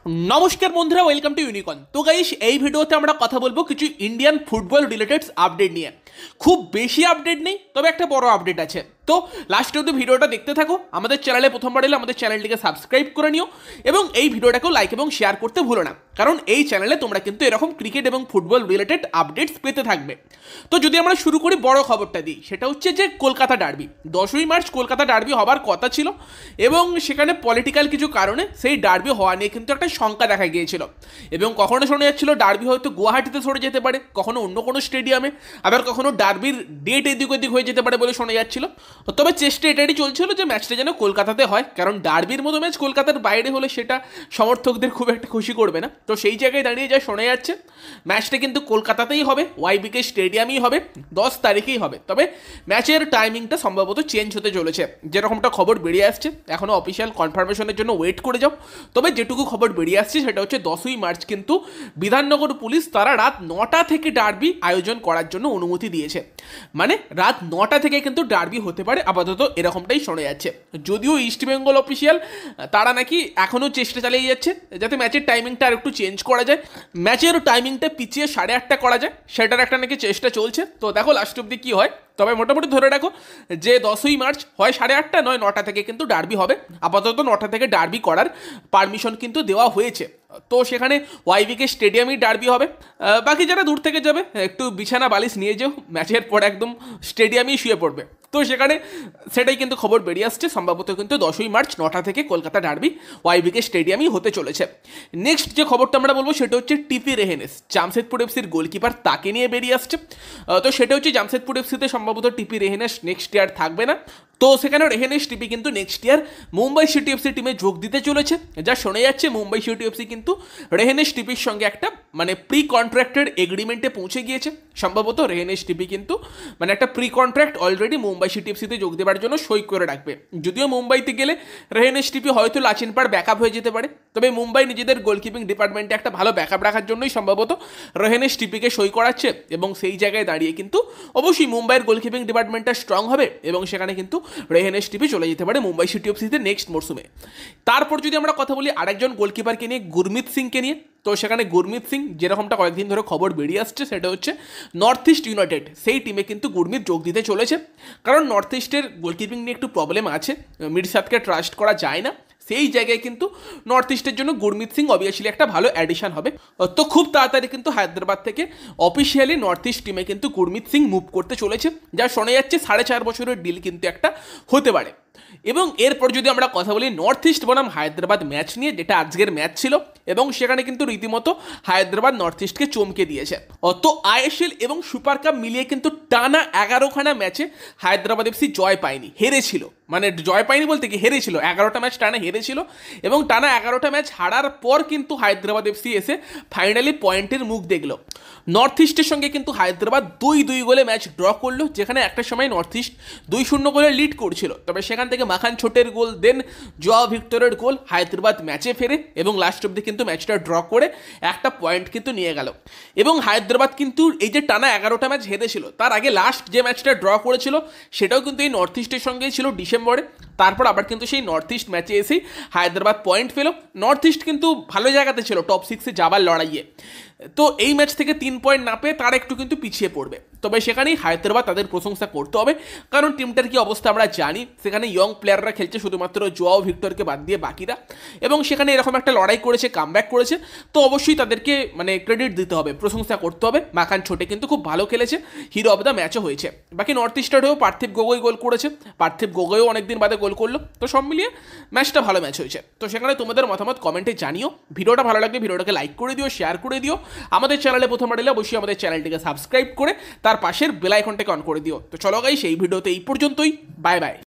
নমস্কার বন্ধুরা, welcome to unicorn. তো গাইস, এই ভিডিওতে আমরা কথা বলবো কিছু ইন্ডিয়ান ফুটবল রিলেটেড আপডেট নিয়ে। খুব বেশি আপডেট নেই, তবে একটা বড় আপডেট আছে। তো লাস্ট অব্দি ভিডিওটা দেখতে থাকো। আমাদের চ্যানেলে প্রথমবার এলে আমাদের চ্যানেলটিকে সাবস্ক্রাইব করে নিও এবং এই ভিডিওটাকেও লাইক এবং শেয়ার করতে ভুলো না, কারণ এই চ্যানেলে তোমরা কিন্তু এরকম ক্রিকেট এবং ফুটবল রিলেটেড আপডেটস পেতে থাকবে। তো যদি আমরা শুরু করি বড় খবরটা দিই, সেটা হচ্ছে যে কলকাতা ডার্বি 10ই মার্চ কলকাতা ডার্বি হবার কথা ছিল এবং সেখানে পলিটিক্যাল কিছু কারণে সেই ডার্বি হওয়া নিয়ে কিন্তু একটা শঙ্কা দেখা গিয়েছিল এবং কখনো শোনা যাচ্ছিল ডার্বি হয়তো গুয়াহাটিতে সরে যেতে পারে, কখনো অন্য কোনো স্টেডিয়ামে, আবার কখনো ডার্বির ডেট এদিক ওদিক হয়ে যেতে পারে বলে শোনা যাচ্ছিল। তবে চেষ্টা এটাই চলছিল যে ম্যাচটা যেন কলকাতাতে হয়, কারণ ডার্বির মতো ম্যাচ কলকাতার বাইরে হলে সেটা সমর্থকদের খুব একটা খুশি করবে না। তো সেই জায়গায় দাঁড়িয়ে যা শোনা যাচ্ছে ম্যাচটা কিন্তু কলকাতাতেই হবে, ওয়াইবিকে স্টেডিয়ামেই হবে, 10 তারিখেই হবে। তবে ম্যাচের টাইমিংটা সম্ভবত চেঞ্জ হতে চলেছে, যেরকমটা খবর বেরিয়ে আসছে। এখনও অফিসিয়াল কনফার্মেশনের জন্য ওয়েট করে যাও। তবে যেটুকু খবর বেরিয়ে আসছে সেটা হচ্ছে 10ই মার্চ কিন্তু বিধাননগর পুলিশ তারা রাত 9টা থেকে ডার্বি আয়োজন করার জন্য অনুমতি দিয়েছে। মানে রাত 9টা থেকে কিন্তু ডার্বি হতে পারে, আপাতত এরকমটাই শোনা যাচ্ছে। যদিও ইস্টবেঙ্গল অফিসিয়াল তারা নাকি এখনও চেষ্টা চালিয়ে যাচ্ছে যাতে ম্যাচের টাইমিংটা আর একটু চেঞ্জ করা যায়, ম্যাচের টাইমিংটা পিছিয়ে 8:30 করা যায়, সেটার একটা নাকি চেষ্টা চলছে। তো দেখো লাস্ট অব্দি কী হয়। তবে মোটামুটি ধরে রাখো যে 10ই মার্চ হয় 8:30 নয় 9টা থেকে কিন্তু ডার্বি হবে। আপাতত 9টা থেকে ডার্বি করার পারমিশন কিন্তু দেওয়া হয়েছে। তো সেখানে ওয়াইবিকে স্টেডিয়ামেই ডার্বি হবে। বাকি যারা দূর থেকে যাবে একটু বিছানা বালিশ নিয়ে যেও, ম্যাচের পর একদম স্টেডিয়ামেই শুয়ে পড়বে। তো সেখানে সেটাই কিন্তু খবর বেরিয়ে আসছে, সম্ভবত কিন্তু 10ই মার্চ 9টা থেকে কলকাতা ডার্বি ওয়াইবিকে স্টেডিয়ামেই হতে চলেছে। নেক্সট যে খবরটা আমরা বলবো সেটা হচ্ছে টিপি রেহেনেস, জামশেদপুর এফসির গোলকিপার, তাকে নিয়ে বেরিয়ে আসছে। তো সেটা হচ্ছে জামশেদপুর এফসিতে সম্ভবত টিপি রেহেনেস নেক্সট ইয়ার থাকবে না। তো সেখানে রেহেনেস টিপি কিন্তু next year Mumbai city FC টিমে যোগ দিতে চলেছে। যা শোনা যাচ্ছে মুম্বাই সিটি এফসি কিন্তু রেহেনেস টিপির সঙ্গে একটা প্রি কন্ট্রাক্টেড এগ্রিমেন্টে পৌঁছে গিয়েছে। সম্ভবত রেহেনেস টিপি কিন্তু একটা pre contract already Mumbai City এফসিতে যোগ দেওয়ার জন্য সই করে রাখবে। যদিও মুম্বাইতে গেলে রেহেনেস টিপি হয়তো লাচিনপাড় ব্যাকআপ হয়ে যেতে পারে, তবে মুম্বাই নিজেদের গোলকিপিং ডিপার্টমেন্টে একটা ভালো ব্যাকআপ রাখার জন্যই সম্ভবত রেহেনেস টিপিকে সই করাচ্ছে এবং সেই জায়গায় দাঁড়িয়ে কিন্তু অবশ্যই মুম্বাইয়ের গোলকিপিং ডিপার্টমেন্টটা স্ট্রং হবে এবং সেখানে কিন্তু রেহেনেস টিপি চলে যেতে পারে মুম্বাই সিটি এফসিতে নেক্সট মরসুমে। তারপর যদি আমরা কথা বলি আরেকজন গোলকিপারকে নিয়ে, গুরমিত সিংকে নিয়ে, তো সেখানে গুরমিত সিং যেরকমটা কয়েকদিন ধরে খবর বেরিয়ে আসছে সেটা হচ্ছে নর্থ ইস্ট ইউনাইটেড, সেই টিমে কিন্তু গুরমিত যোগ দিতে চলেছে। কারণ নর্থ ইস্টের গোলকিপিং নিয়ে একটু প্রবলেম আছে, মিরসাদকে ট্রাস্ট করা যায় না। সেই জায়গায় কিন্তু নর্থ ইস্টের জন্য গুরমিত সিং অবভিয়াসলি একটা ভালো অ্যাডিশন হবে। তো খুব তাড়াতাড়ি কিন্তু হায়দ্রাবাদ থেকে অফিসিয়ালি নর্থ ইস্ট টিমে কিন্তু গুরমিত সিং মুভ করতে চলেছে, যা শোনা যাচ্ছে 4.5 বছরের ডিল কিন্তু একটা হতে পারে। এবং এরপর যদি আমরা কথা বলি নর্থ ইস্ট বনাম হায়দ্রাবাদ ম্যাচ নিয়ে, যেটা আজকের ম্যাচ ছিল এবং সেখানে কিন্তু রীতিমতো হায়দ্রাবাদ নর্থ ইস্টকে চমকে দিয়েছে। তো আইএসএল এবং সুপার কাপ মিলিয়ে কিন্তু টানা 11খানা ম্যাচে হায়দ্রাবাদ এফসি জয় পায়নি, হেরেছিল। জয় পায়নি বলতে কি, হেরেছিল, 11টা ম্যাচ টানা হেরেছিল এবং টানা 11টা ম্যাচ হারার পর কিন্তু হায়দ্রাবাদ এফসি এসে ফাইনালি পয়েন্টের মুখ দেখলো। নর্থ ইস্টের সঙ্গে কিন্তু হায়দ্রাবাদ 2-2 গোলে ম্যাচ ড্র করলো, যেখানে একটা সময় নর্থ ইস্ট 2-0 গোলে লিড করছিল। তবে সেখান থেকে মাখান ছোটের গোল, দেন জোয়া ভিক্টরের গোল, হায়দ্রাবাদ ম্যাচে ফেরে এবং লাস্ট অব্দি কিন্তু ম্যাচটা ড্র করে একটা পয়েন্ট কিন্তু নিয়ে গেল। এবং হায়দ্রাবাদ কিন্তু এই যে টানা 11টা ম্যাচ হেরেছিল, তার আগে লাস্ট যে ম্যাচটা ড্র করেছিল সেটাও কিন্তু এই নর্থ ইস্টের সঙ্গেই ছিল ডিসেম্বরে। তারপর আবার কিন্তু সেই নর্থ ইস্ট ম্যাচে এসেই হায়দ্রাবাদ পয়েন্ট পেল। নর্থ ইস্ট কিন্তু ভালো জায়গাতে ছিল টপ 6-এ যাবার লড়াইয়ে। তো এই ম্যাচ থেকে 3 পয়েন্ট না পেয়ে তারা একটু কিন্তু পিছিয়ে পড়বে। তবে সেখানেই হায়দ্রাবাদ তাদের প্রশংসা করতে হবে, কারণ টিমটার কি অবস্থা আমরা জানি। সেখানে ইয়ং প্লেয়াররা খেলছে, শুধুমাত্র জোয়াও ভিক্টরকে বাদ দিয়ে বাকিরা, এবং সেখানে এরকম একটা লড়াই করেছে, কামব্যাক করেছে। তো অবশ্যই তাদেরকে ক্রেডিট দিতে হবে, প্রশংসা করতে হবে। মাখান ছোটে কিন্তু খুব ভালো খেলেছে, হিরো অফ দ্য ম্যাচও হয়েছে। বাকি নর্থ ইস্টের হয়েও পার্থিব গগৈ গোল করেছে, পার্থিব গগৈও অনেকদিন বাদে গোল করলো। তো সব মিলিয়ে ম্যাচটা ভালো ম্যাচ হয়েছে। তো সেখানে তোমাদের মতামত কমেন্টে জানিও। ভিডিওটা ভালো লাগলে ভিডিওটাকে লাইক করে দিও, শেয়ার করে দিও। আমাদের চ্যানেলে প্রথমবার এলে অবশ্যই আমাদের চ্যানেলটিকে সাবস্ক্রাইব করে তার পাশের বেল আইকনটাকে অন করে দিও। তো চলো গাইস, এই ভিডিওতে এই পর্যন্তই, বাই বাই।